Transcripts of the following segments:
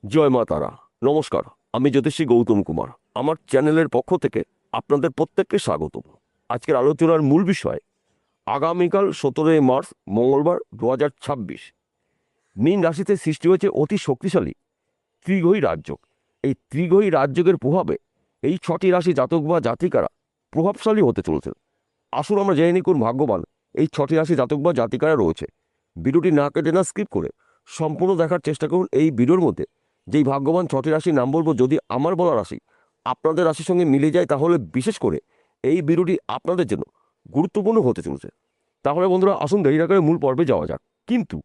জয় মা তারা। নমস্কার, আমি জ্যোতিষী গৌতম কুমার। আমার চ্যানেলের পক্ষ থেকে আপনাদের প্রত্যেককে স্বাগত। আজকের আলোচনার মূল বিষয় আগামীকাল 17 মার্চ মঙ্গলবার 2026 মীন রাশিতে সৃষ্টি হয়েছে অতি শক্তিশালী ত্রিগ্রহী রাজযোগ। এই ত্রিগ্রহী রাজযোগের প্রভাবে এই 6টি রাশি জাতক বা জাতিকারা প্রভাবশালী হতে চলেছেন। আসুন আমরা জেনে নিই কোন ভাগ্যবান এই 6টি রাশি জাতক বা জাতিকারা রয়েছে। ভিডিওটি না কেটে না স্কিপ করে সম্পূর্ণ দেখার চেষ্টা করুন। এই ভিডিওর মধ্যে যেই ভাগ্যবান 6টি রাশির নাম বলবো, যদি আমার বলা রাশি আপনাদের রাশির সঙ্গে মিলে যায় তাহলে বিশেষ করে এই ভিডিওটি আপনাদের জন্য গুরুত্বপূর্ণ হতে চলেছে। তাহলে বন্ধুরা, আসুন দেরি না করে মূল পর্বে যাওয়া যাক। কিন্তু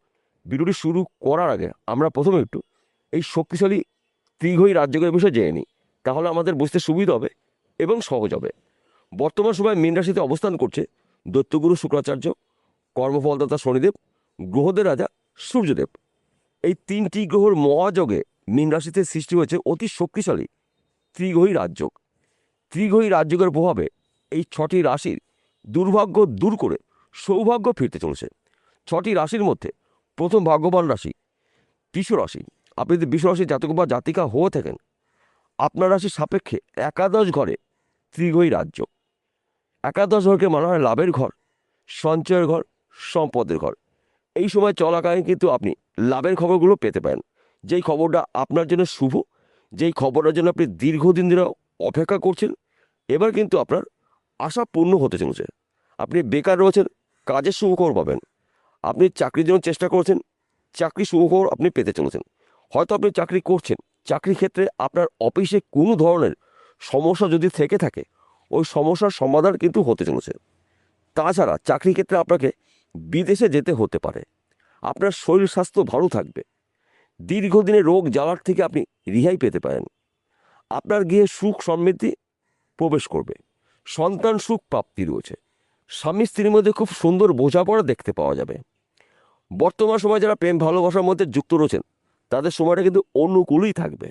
ভিডিওটি শুরু করার আগে আমরা প্রথমে একটু এই শক্তিশালী ত্রিগ্রহী রাজযোগের বিষয়ে জেনে নিই, তাহলে আমাদের বুঝতে সুবিধা হবে এবং সহজ হবে। বর্তমান সময় মীন রাশিতে অবস্থান করছে দৈত্যগুরু শুক্রাচার্য, কর্মফলদাতা শনিদেব, গ্রহদের রাজা সূর্যদেব। এই 3টি গ্রহর মহাযোগে মীন রাশিতে সৃষ্টি হয়েছে অতি শক্তিশালী ত্রিগ্রহী রাজযোগ। ত্রিগ্রহী রাজযোগের প্রভাবে এই 6টি রাশির দুর্ভাগ্য দূর করে সৌভাগ্য ফিরতে চলেছে। 6টি রাশির মধ্যে প্রথম ভাগ্যবান রাশি বৃষ রাশি। আপনি যদি বৃষ রাশির জাতক বা জাতিকা হয়ে থাকেন, আপনার রাশির সাপেক্ষে একাদশ ঘরে ত্রিগ্রহী রাজযোগ। একাদশ ঘরকে মানা হয় লাভের ঘর, সঞ্চয়ের ঘর, সম্পদের ঘর। এই সময় চলাকালীন কিন্তু আপনি লাভের খবরগুলো পেতে পারেন। যেই খবরটা আপনার জন্য শুভ, যেই খবরের জন্য আপনি দীর্ঘদিন ধরে অপেক্ষা করছেন, এবার কিন্তু আপনার আশা পূর্ণ হতে চলেছে। আপনি বেকার রয়েছেন, কাজের সুখবর পাবেন। আপনি চাকরির জন্য চেষ্টা করছেন, চাকরি সুখবর আপনি পেতে চলেছেন। হয়তো আপনি চাকরি করছেন, চাকরি ক্ষেত্রে আপনার অফিসে কোনো ধরনের সমস্যা যদি থেকে থাকে, ওই সমস্যার সমাধান কিন্তু হতে চলেছে। তাছাড়া চাকরি ক্ষেত্রে আপনাকে বিদেশে যেতে হতে পারে। আপনার শরীর স্বাস্থ্য ভালো থাকবে। দীর্ঘদিনের রোগ জ্বালার থেকে আপনি রেহাই পেতে পারেন। আপনার গৃহে সুখ সমৃদ্ধি প্রবেশ করবে। সন্তান সুখ প্রাপ্তি রয়েছে। স্বামী স্ত্রীর মধ্যে খুব সুন্দর বোঝাপড়া দেখতে পাওয়া যাবে। বর্তমান সময়ে যারা প্রেম ভালোবাসার মধ্যে যুক্ত রয়েছেন, তাদের সময়টা কিন্তু অনুকূলই থাকবে।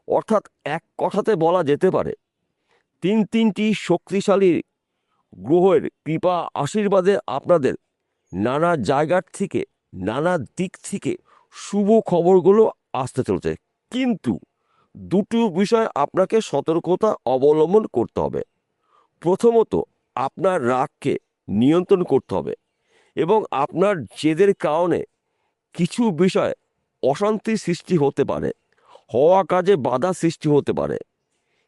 অর্থাৎ এক কথাতে বলা যেতে পারে, তিনটি শক্তিশালী গ্রহের কৃপা আশীর্বাদে আপনাদের নানা জায়গার থেকে, নানা দিক থেকে শুভ খবরগুলো আসতে চলেছে। কিন্তু দুটো বিষয় আপনাকে সতর্কতা অবলম্বন করতে হবে। প্রথমত, আপনার রাগকে নিয়ন্ত্রণ করতে হবে এবং আপনার জেদের কারণে কিছু বিষয় অশান্তি সৃষ্টি হতে পারে, হওয়া কাজে বাধা সৃষ্টি হতে পারে।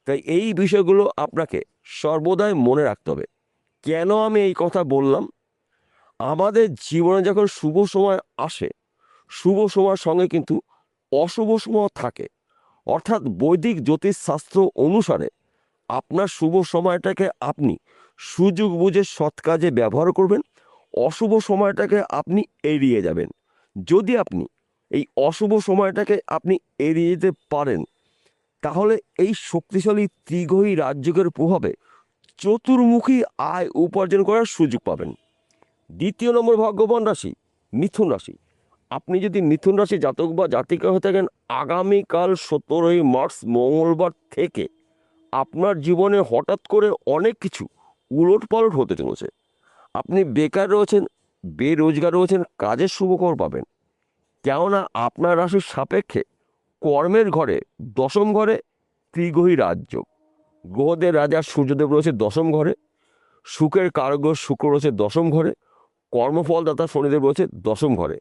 তাই এই বিষয়গুলো আপনাকে সর্বদাই মনে রাখতে হবে। কেন আমি এই কথা বললাম? আমাদের জীবনে যখন শুভ সময় আসে, শুভ সময়ের সঙ্গে কিন্তু অশুভ সময় থাকে। অর্থাৎ বৈদিক জ্যোতিষশাস্ত্র অনুসারে আপনার শুভ সময়টাকে আপনি সুযোগ বুঝে সৎ কাজে ব্যবহার করবেন, অশুভ সময়টাকে আপনি এড়িয়ে যাবেন। যদি আপনি এই অশুভ সময়টাকে আপনি এড়িয়ে যেতে পারেন, তাহলে এই শক্তিশালী ত্রিগ্রহী রাজযোগের প্রভাবে চতুর্মুখী আয় উপার্জন করার সুযোগ পাবেন। দ্বিতীয় নম্বর ভাগ্যবান রাশি মিথুন রাশি। আপনি যদি মিথুন রাশি জাতক বা জাতিকা হয়ে থাকেন, আগামীকাল 17 মার্চ মঙ্গলবার থেকে আপনার জীবনে হঠাৎ করে অনেক কিছু উলটপালট হতে চলেছে। আপনি বেকার রয়েছেন, বেরোজগার রয়েছেন, কাজের শুভখবর পাবেন। কেননা আপনার রাশির সাপেক্ষে কর্মের ঘরে, দশম ঘরে ত্রিগ্রহী রাজযোগ। গ্রহদের রাজা সূর্যদেব রয়েছে দশম ঘরে, সুখের কারগ্রহ শুক্র রয়েছে দশম ঘরে, কর্মফলদাতা শনিদেব রয়েছে দশম ঘরে।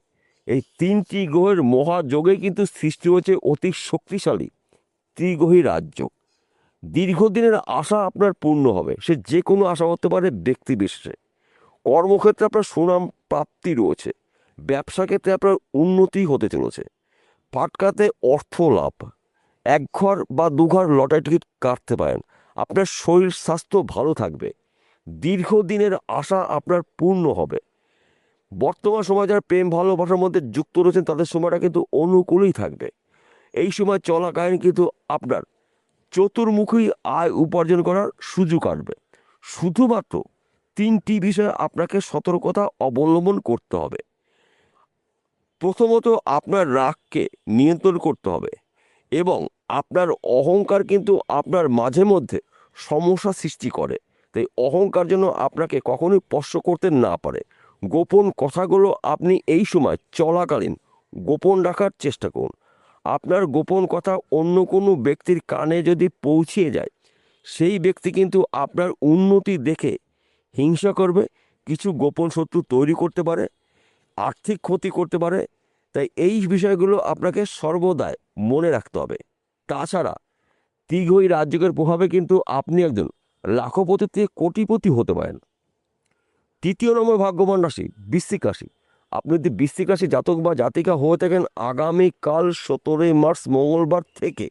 এই 3টি গ্রহের মহাযোগে কিন্তু সৃষ্টি হয়েছে অতি শক্তিশালী ত্রিগ্রহী রাজযোগ। দীর্ঘদিনের আশা আপনার পূর্ণ হবে। সে যে কোনো আশা হতে পারে ব্যক্তি বিশেষে। কর্মক্ষেত্রে আপনার সুনাম প্রাপ্তি রয়েছে। ব্যবসা ক্ষেত্রে আপনার উন্নতি হতে চলেছে। ফাটকাতে অর্থ লাভ। এক ঘর বা দুঘর লটারি টিকিট কাটতে পারেন। আপনার শরীর স্বাস্থ্য ভালো থাকবে। দীর্ঘদিনের আশা আপনার পূর্ণ হবে। বর্তমান সময় যারা প্রেম ভালোবাসার মধ্যে যুক্ত রয়েছেন, তাদের সময়টা কিন্তু অনুকূলেই থাকবে। এই সময় চলাকালীন কিন্তু আপনার চতুর্মুখী আয় উপার্জন করার সুযোগ আসবে। শুধুমাত্র 3টি বিষয়ে আপনাকে সতর্কতা অবলম্বন করতে হবে। প্রথমত, আপনার রাগকে নিয়ন্ত্রণ করতে হবে এবং আপনার অহংকার কিন্তু আপনার মাঝে মধ্যে সমস্যা সৃষ্টি করে। তাই অহংকার যেন আপনাকে কখনোই স্পর্শ করতে না পারে। গোপন কথাগুলো আপনি এই সময় চলাকালীন গোপন রাখার চেষ্টা করুন। আপনার গোপন কথা অন্য কোনো ব্যক্তির কানে যদি পৌঁছিয়ে যায়, সেই ব্যক্তি কিন্তু আপনার উন্নতি দেখে হিংসা করবে, কিছু গোপন শত্রু তৈরি করতে পারে, আর্থিক ক্ষতি করতে পারে। তাই এই বিষয়গুলো আপনাকে সর্বদাই মনে রাখতে হবে। তাছাড়া তীঘই রাজযোগের প্রভাবে কিন্তু আপনি একজন লাখপতি থেকে কোটিপতি হতে পারেন। 3 নম্বর ভাগ্যবান রাশি বৃশ্চিক রাশি। আপনি যদি বৃশ্চিক রাশি জাতক বা জাতিকা হয়ে থাকেন, আগামীকাল 17 মার্চ মঙ্গলবার থেকে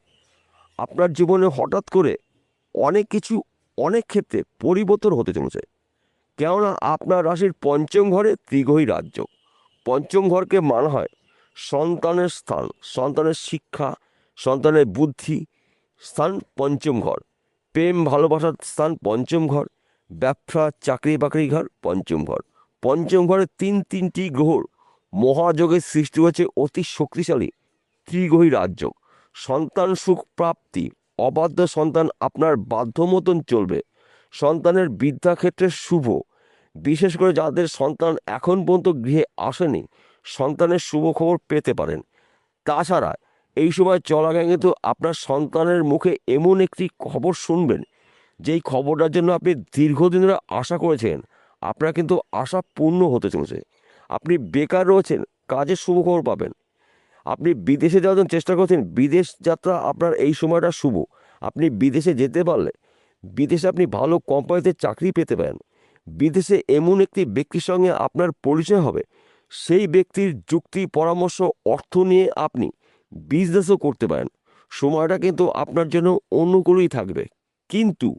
আপনার জীবনে হঠাৎ করে অনেক কিছু, অনেক ক্ষেত্রে পরিবর্তন হতে চলেছে। কেননা আপনার রাশির পঞ্চম ঘরে ত্রিগ্রহী রাজযোগ। পঞ্চম ঘরকে মানা হয় সন্তানের স্থান, সন্তানের শিক্ষা, সন্তানের বুদ্ধি স্থান পঞ্চম ঘর, প্রেম ভালোবাসার স্থান পঞ্চম ঘর, ব্যবসা চাকরি বাকরি ঘর পঞ্চম ঘর। পঞ্চম ঘরে তিনটি গ্রহর মহাযোগের সৃষ্টি হয়েছে অতি শক্তিশালী ত্রিগ্রহী রাজযোগ। সন্তান সুখ প্রাপ্তি, অবাধ্য সন্তান আপনার বাধ্য মতন চলবে, সন্তানের বিদ্যাক্ষেত্রে শুভ, বিশেষ করে যাদের সন্তান এখন পর্যন্ত গৃহে আসেনি, সন্তানের শুভ খবর পেতে পারেন। তাছাড়া এই সময় চলাকালীন কিন্তু আপনার সন্তানের মুখে এমন একটি খবর শুনবেন, যেই খবরটার জন্য আপনি দীর্ঘদিন ধরে আশা করেছেন, আপনার কিন্তু আশা পূর্ণ হতে চলেছে। আপনি বেকার রয়েছেন, কাজের শুভ খবর পাবেন। আপনি বিদেশে যাওয়ার জন্য চেষ্টা করছেন, বিদেশ যাত্রা আপনার এই সময়টা শুভ। আপনি বিদেশে যেতে পারলে বিদেশে আপনি ভালো কোম্পানিতে চাকরি পেতে পারেন। বিদেশে এমন একটি ব্যক্তির সঙ্গে আপনার পরিচয় হবে, সেই ব্যক্তির যুক্তি পরামর্শ অর্থ নিয়ে আপনি বিজনেসও করতে পারেন। সময়টা কিন্তু আপনার জন্য অনুকূলই থাকবে, কিন্তু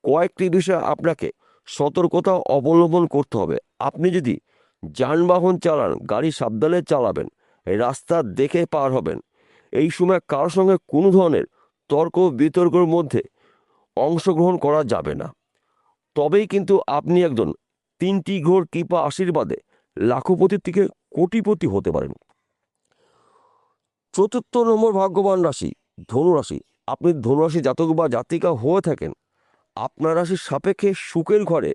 কয়েকটি বিষয় আপনাকে সতর্কতা অবলম্বন করতে হবে। আপনি যদি যানবাহন চালান, গাড়ি সাবধানে চালাবেন, রাস্তা দেখে পার হবেন। এই সময় কারোর সঙ্গে কোনো ধরনের তর্ক বিতর্কের মধ্যে অংশগ্রহণ করা যাবে না। তবেই কিন্তু আপনি একজন 3টি গ্রহর কৃপা আশীর্বাদে লাখপতির থেকে কোটিপতি হতে পারেন। 4 নম্বর ভাগ্যবান রাশি ধনুরাশি। আপনি ধনুরাশি জাতক বা জাতিকা হয়ে থাকেন, আপনার রাশির সাপেক্ষে সুখের ঘরে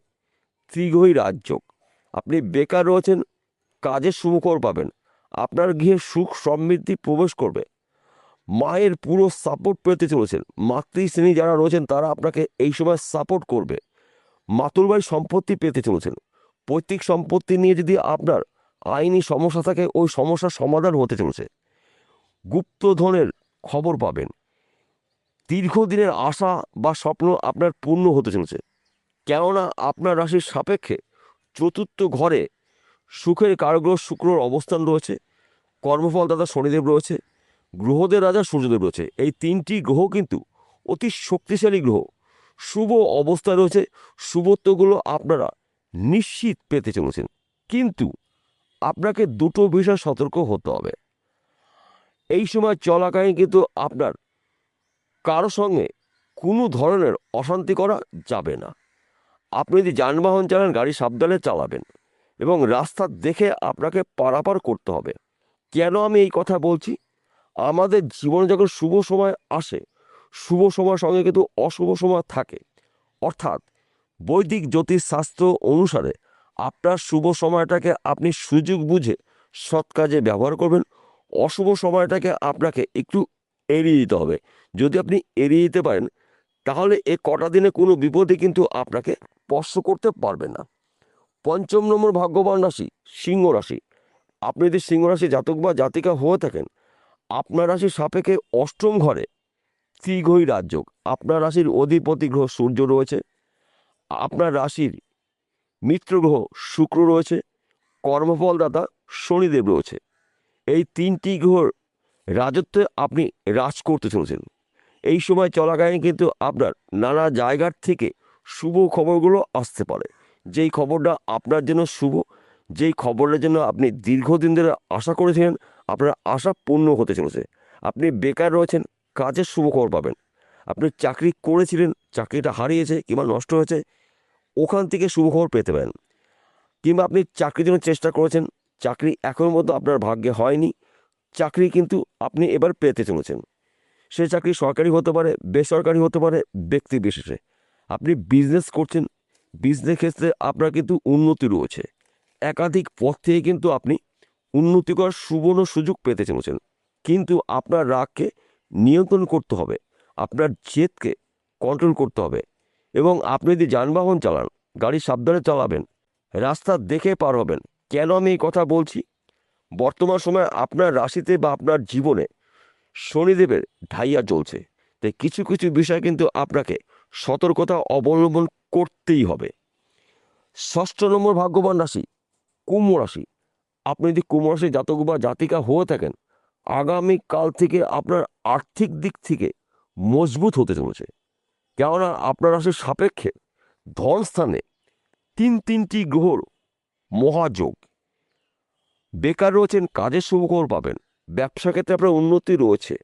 ত্রিগ্রহী রাজযোগ। আপনি বেকার রয়েছেন, কাজের সুখবর পাবেন, আপনার গৃহে সুখ সমৃদ্ধি প্রবেশ করবে। মায়ের পুরো সাপোর্ট পেতে চলেছেন। মাতৃশ্রেণী যারা রয়েছেন তারা আপনাকে এই সময় সাপোর্ট করবে। মাতুলবাড়ি সম্পত্তি পেতে চলেছেন। পৈতৃক সম্পত্তি নিয়ে যদি আপনার আইনি সমস্যা থাকে, ওই সমস্যার সমাধান হতে চলেছে। গুপ্তধনের খবর পাবেন। দীর্ঘদিনের আশা বা স্বপ্ন আপনার পূর্ণ হতে চলেছে। কেননা আপনার রাশির সাপেক্ষে 4র্থ ঘরে সুখের কারগ্রহ শুক্রর অবস্থান রয়েছে, কর্মফল দাতা শনিদেব রয়েছে, গ্রহদের রাজা সূর্যদেব রয়েছে। এই 3টি গ্রহ কিন্তু অতি শক্তিশালী গ্রহ, শুভ অবস্থায় রয়েছে। শুভত্বগুলো আপনারা নিশ্চিত পেতে চলেছেন, কিন্তু আপনাকে দুটো বিষয় সতর্ক হতে হবে। এই সময় চলাকালীন কিন্তু আপনার কারো সঙ্গে কোনো ধরনের অশান্তি করা যাবে না। আপনি যদি যানবাহন চালান, গাড়ি সাবধানে চালাবেন এবং রাস্তা দেখে আপনাকে পারাপার করতে হবে। কেন আমি এই কথা বলছি? আমাদের জীবনে যখন শুভ সময় আসে, শুভ সময়ের সঙ্গে কিন্তু অশুভ সময় থাকে। অর্থাৎ বৈদিক জ্যোতিষশাস্ত্র অনুসারে আপনার শুভ সময়টাকে আপনি সুযোগ বুঝে সৎ কাজে ব্যবহার করবেন। অশুভ সময়টাকে আপনাকে একটু এড়িয়ে দিতে হবে। যদি আপনি এড়িয়ে দিতে পারেন, তাহলে এ কটা দিনে কোনো বিপদে কিন্তু আপনাকে স্পর্শ করতে পারবে না। 5 নম্বর ভাগ্যবান রাশি সিংহ রাশি। আপনি যদি সিংহ রাশি জাতক বা জাতিকা হয়ে থাকেন, আপনার রাশির সাপেক্ষে 8ম ঘরে ত্রিগ্রহী রাজযোগ। আপনার রাশির অধিপতি গ্রহ সূর্য রয়েছে, আপনার রাশির মিত্র গ্রহ শুক্র রয়েছে, কর্মফলদাতা শনিদেব রয়েছে। এই 3টি গ্রহর রাজত্বে আপনি রাজ করতে চলেছেন। এই সময় চলাকালীন কিন্তু আপনার নানা জায়গার থেকে শুভ খবরগুলো আসতে পারে। যেই খবরটা আপনার জন্য শুভ, যেই খবরের জন্য আপনি দীর্ঘদিন ধরে আশা করেছিলেন, আপনার আশা পূর্ণ হতে চলেছে। আপনি বেকার রয়েছেন, কাজের শুভ খবর পাবেন। আপনি চাকরি করেছিলেন, চাকরিটা হারিয়েছে কিংবা নষ্ট হয়েছে, ওখান থেকে শুভ খবর পেতে পারেন। কিংবা আপনি চাকরির জন্য চেষ্টা করেছেন, চাকরি এখনো মতো আপনার ভাগ্যে হয়নি, চাকরি কিন্তু আপনি এবার পেতে চলেছেন। সে চাকরি সরকারি হতে পারে, বেসরকারি হতে পারে, ব্যক্তি বিশেষে। আপনি বিজনেস করছেন, বিজনেস ক্ষেত্রে আপনার কিন্তু উন্নতি রয়েছে। একাধিক পথ থেকে কিন্তু আপনি উন্নতি করার সুবর্ণ সুযোগ পেতে চলেছেন। কিন্তু আপনার রাগকে নিয়ন্ত্রণ করতে হবে, আপনার জেদকে কন্ট্রোল করতে হবে। এবং আপনি যদি যানবাহন চালান, গাড়ি সাবধানে চালাবেন, রাস্তা দেখে পার হবেন। কেন আমি এই কথা বলছি? বর্তমান সময়ে আপনার রাশিতে বা আপনার জীবনে শনিদেবের ঢাইয়া চলছে, তাই কিছু কিছু বিষয় কিন্তু আপনাকে সতর্কতা অবলম্বন করতেই হবে। 6 নম্বর ভাগ্যবান রাশি কুম্ভ রাশি। আপনি যদি কুম্ভ রাশি জাতক বা জাতিকা হয়ে থাকেন, আগামীকাল থেকে আপনার আর্থিক দিক থেকে মজবুত হতে চলেছে। কেননা আপনার রাশির সাপেক্ষে ধনস্থানে তিনটি গ্রহর মহাযোগ। বেকার রয়েছেন, কাজের সুখবর পাবেন, ব্যবসা ক্ষেত্রে আপনার উন্নতি রয়েছে,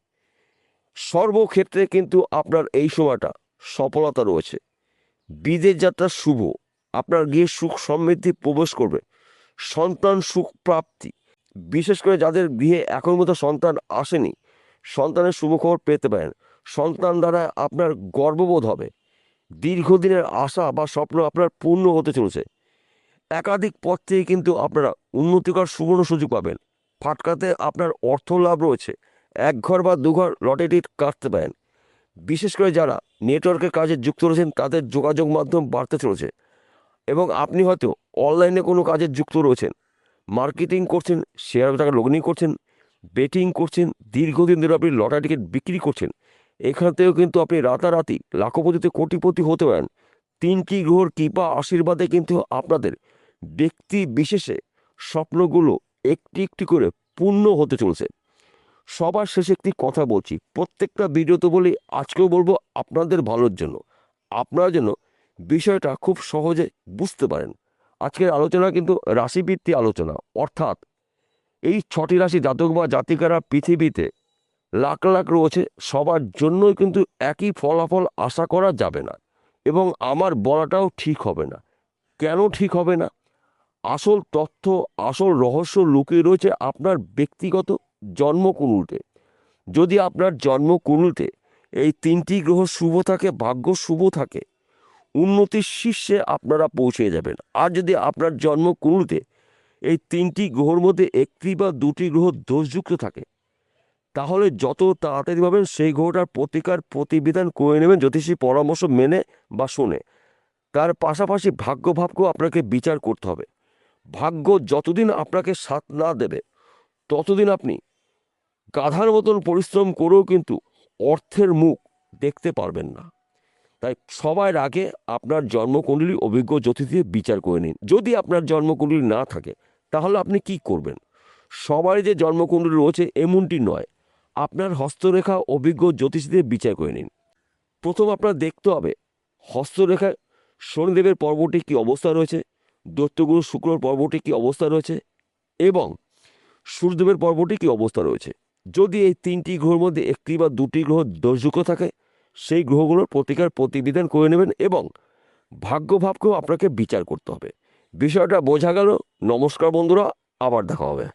সর্বক্ষেত্রে কিন্তু আপনার এই সময়টা সফলতা রয়েছে। বিদেশ যাত্রা শুভ, আপনার গিয়ে সুখ সমৃদ্ধি প্রবেশ করবে, সন্তান সুখ প্রাপ্তি, বিশেষ করে যাদের গৃহে এখন মতো সন্তান আসেনি, সন্তানের শুভখবর পেতে পারেন। সন্তান দ্বারা আপনার গর্ববোধ হবে, দীর্ঘদিনের আশা বা স্বপ্ন আপনার পূর্ণ হতে চলেছে। একাধিক পথ থেকে কিন্তু আপনারা উন্নতিকর সুবর্ণ সুযোগ পাবেন। ফাটকাতে আপনার অর্থ লাভ রয়েছে, 1 ঘর বা 2 ঘর লটারি কাটতে পারেন। বিশেষ করে যারা নেটওয়ার্কের কাজে যুক্ত রয়েছেন তাদের যোগাযোগ মাধ্যম বাড়তে চলেছে। এবং আপনি হয়তো অনলাইনে কোনো কাজে যুক্ত রয়েছেন, মার্কেটিং করছেন, শেয়ার টাকা লগ্নি করছেন, বেটিং করছেন, দীর্ঘদিন ধরে আপনি লটারি টিকিট বিক্রি করছেন, এখান থেকেও কিন্তু আপনি রাতারাতি লাখপতিতে কোটিপতি হতে পারেন। 3টি গ্রহর কৃপা আশীর্বাদে কিন্তু আপনাদের ব্যক্তি বিশেষে স্বপ্নগুলো একটি একটি করে পূর্ণ হতে চলছে। সবার শেষে একটি কথা বলছি, প্রত্যেকটা ভিডিওতে বলি, আজকেও বলবো আপনাদের ভালোর জন্য, আপনারা যেন বিষয়টা খুব সহজে বুঝতে পারেন। আজকের আলোচনা কিন্তু রাশিভিত্তিক আলোচনা, অর্থাৎ এই 6টি রাশি জাতক বা জাতিকারা পৃথিবীতে লাখ লাখ রয়েছে, সবার জন্যই কিন্তু একই ফলাফল আশা করা যাবে না, এবং আমার বলাটাও ঠিক হবে না। কেন ঠিক হবে না? আসল তথ্য, আসল রহস্য লুকিয়ে রয়েছে আপনার ব্যক্তিগত জন্মকুণ্ডলিতে। যদি আপনার জন্মকুণ্ডলিতে এই 3টি গ্রহ শুভ থাকে, ভাগ্য শুভ থাকে, উন্নতির শীর্ষে আপনারা পৌঁছে যাবেন। আর যদি আপনার জন্মকুণ্ডলিতে এই 3টি গ্রহর মধ্যে 1টি বা 2টি গ্রহ দোষযুক্ত থাকে, তাহলে যত তাড়াতাড়ি পাবেন সেই গ্রহটার প্রতিকার প্রতিবিধান করে নেবেন জ্যোতিষী পরামর্শ মেনে বা শুনে। তার পাশাপাশি ভাগ্যভাবকেও আপনাকে বিচার করতে হবে। ভাগ্য যতদিন আপনাকে সাথ না দেবে, ততদিন আপনি গাধার মতন পরিশ্রম করেও কিন্তু অর্থের মুখ দেখতে পারবেন না। তাই সবার আগে আপনার জন্মকুণ্ডলী অভিজ্ঞ জ্যোতিষ দিয়ে বিচার করে নিন। যদি আপনার জন্মকুণ্ডলী না থাকে, তাহলে আপনি কি করবেন? সবাই যে জন্মকুণ্ডলী রয়েছে এমনটি নয়, আপনার হস্তরেখা অভিজ্ঞ জ্যোতিষ দিয়ে বিচার করে নিন। প্রথম আপনার দেখতে হবে হস্তরেখায় শনিদেবের পর্বটি কী অবস্থা রয়েছে, দৈত্যগুরু শুক্রর পর্বটি কী অবস্থা রয়েছে, এবং সূর্যদেবের পর্বটি কী অবস্থা রয়েছে। যদি এই 3টি গ্রহের মধ্যে 1টি বা 2টি গ্রহ দোষযুক্ত থাকে, সেই গ্রহগুলোর প্রতিকার প্রতিবিধান করে নেবেন, এবং ভাগ্যভাবকেও আপনাকে বিচার করতে হবে। বিষয়টা বোঝা গেল? নমস্কার বন্ধুরা, আবার দেখা হবে।